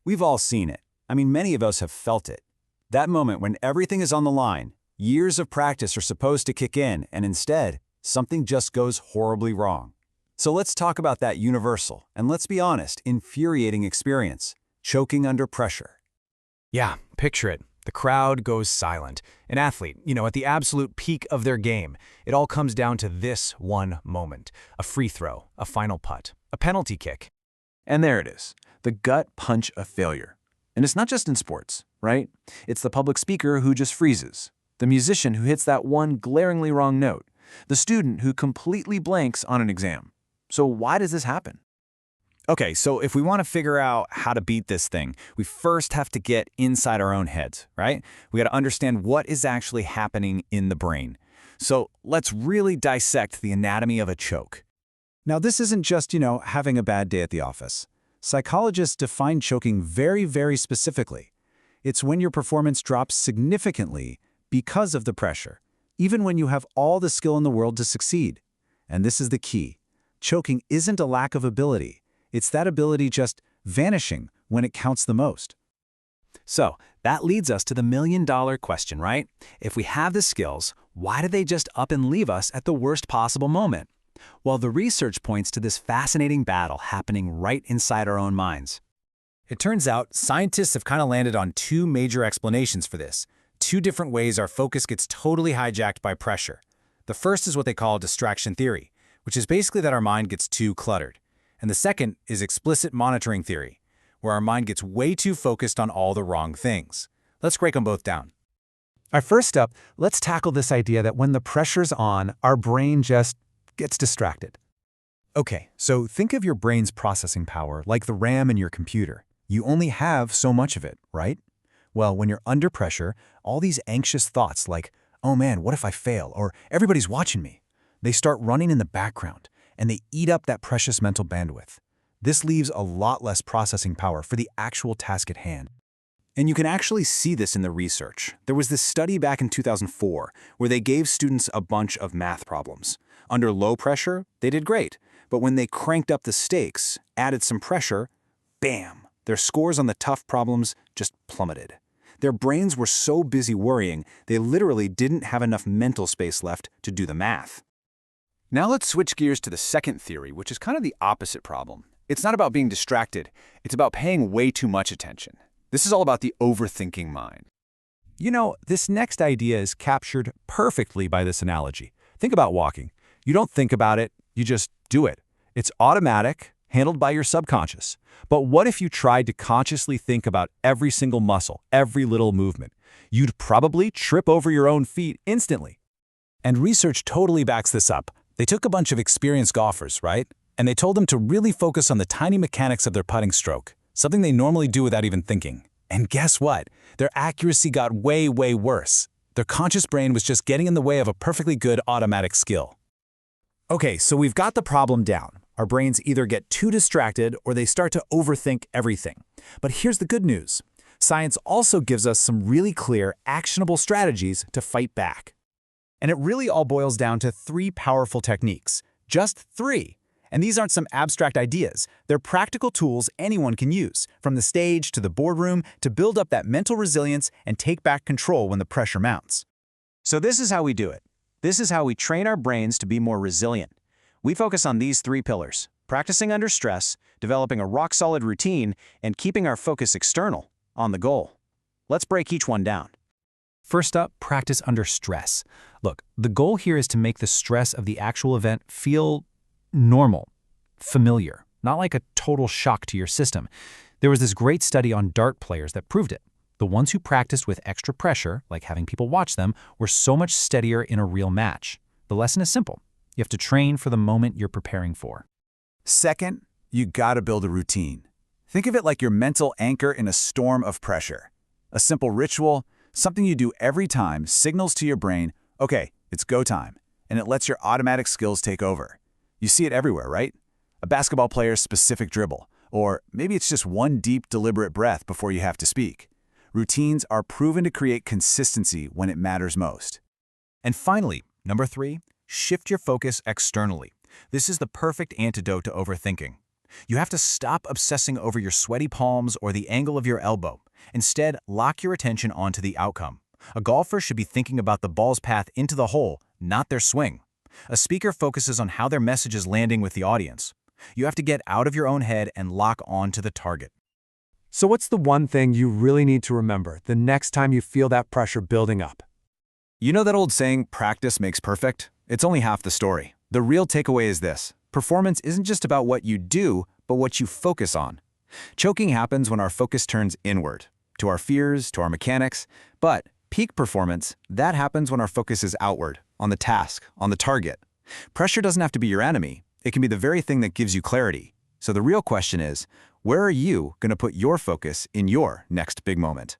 We've all seen it. I mean, many of us have felt it. That moment when everything is on the line, years of practice are supposed to kick in, and instead, something just goes horribly wrong. So let's talk about that universal, and let's be honest, infuriating experience, choking under pressure. Yeah, picture it. The crowd goes silent. An athlete, at the absolute peak of their game. It all comes down to this one moment. A free throw, a final putt, a penalty kick. And there it is, the gut punch of failure. And it's not just in sports, right? It's the public speaker who just freezes, the musician who hits that one glaringly wrong note, the student who completely blanks on an exam. So why does this happen? Okay, so if we want to figure out how to beat this thing, we first have to get inside our own heads, right? We got to understand what is actually happening in the brain. So let's really dissect the anatomy of a choke. Now, this isn't just, having a bad day at the office. Psychologists define choking very, very specifically. It's when your performance drops significantly because of the pressure, even when you have all the skill in the world to succeed. And this is the key. Choking isn't a lack of ability. It's that ability just vanishing when it counts the most. So that leads us to the million-dollar question, right? If we have the skills, why do they just up and leave us at the worst possible moment? Well, the research points to this fascinating battle happening right inside our own minds. It turns out scientists have kind of landed on two major explanations for this. Two different ways our focus gets totally hijacked by pressure. The first is what they call distraction theory, which is basically that our mind gets too cluttered. And the second is explicit monitoring theory, where our mind gets way too focused on all the wrong things. Let's break them both down. All right, first up, let's tackle this idea that when the pressure's on, our brain just gets distracted. Okay, so think of your brain's processing power like the RAM in your computer. You only have so much of it, right? Well, when you're under pressure, all these anxious thoughts like, oh man, what if I fail? Or everybody's watching me. They start running in the background, and they eat up that precious mental bandwidth. This leaves a lot less processing power for the actual task at hand. And you can actually see this in the research. There was this study back in 2004 where they gave students a bunch of math problems. Under low pressure, they did great. But when they cranked up the stakes, added some pressure, bam, their scores on the tough problems just plummeted. Their brains were so busy worrying, they literally didn't have enough mental space left to do the math. Now let's switch gears to the second theory, which is kind of the opposite problem. It's not about being distracted. It's about paying way too much attention. This is all about the overthinking mind. This next idea is captured perfectly by this analogy. Think about walking. You don't think about it, you just do it. It's automatic, handled by your subconscious. But what if you tried to consciously think about every single muscle, every little movement? You'd probably trip over your own feet instantly. And research totally backs this up. They took a bunch of experienced golfers, right? And they told them to really focus on the tiny mechanics of their putting stroke, something they normally do without even thinking. And guess what? Their accuracy got way, way worse. Their conscious brain was just getting in the way of a perfectly good automatic skill. Okay, so we've got the problem down. Our brains either get too distracted or they start to overthink everything. But here's the good news. Science also gives us some really clear, actionable strategies to fight back. And it really all boils down to three powerful techniques. Just three. And these aren't some abstract ideas. They're practical tools anyone can use, from the stage to the boardroom, to build up that mental resilience and take back control when the pressure mounts. So this is how we do it. This is how we train our brains to be more resilient. We focus on these three pillars: practicing under stress, developing a rock-solid routine, and keeping our focus external, on the goal. Let's break each one down. First up, practice under stress. Look, the goal here is to make the stress of the actual event feel normal, familiar, not like a total shock to your system. There was this great study on dart players that proved it. The ones who practiced with extra pressure, like having people watch them, were so much steadier in a real match. The lesson is simple. You have to train for the moment you're preparing for. Second, you gotta build a routine. Think of it like your mental anchor in a storm of pressure. A simple ritual, something you do every time, signals to your brain, okay, it's go time, and it lets your automatic skills take over. You see it everywhere, right? A basketball player's specific dribble, or maybe it's just one deep, deliberate breath before you have to speak. Routines are proven to create consistency when it matters most. And finally, number 3, shift your focus externally. This is the perfect antidote to overthinking. You have to stop obsessing over your sweaty palms or the angle of your elbow. Instead, lock your attention onto the outcome. A golfer should be thinking about the ball's path into the hole, not their swing. A speaker focuses on how their message is landing with the audience. You have to get out of your own head and lock on to the target. So what's the one thing you really need to remember the next time you feel that pressure building up? You know that old saying, practice makes perfect? It's only half the story. The real takeaway is this. Performance isn't just about what you do, but what you focus on. Choking happens when our focus turns inward, to our fears, to our mechanics. But peak performance, that happens when our focus is outward, on the task, on the target. Pressure doesn't have to be your enemy. It can be the very thing that gives you clarity. So the real question is, where are you going to put your focus in your next big moment?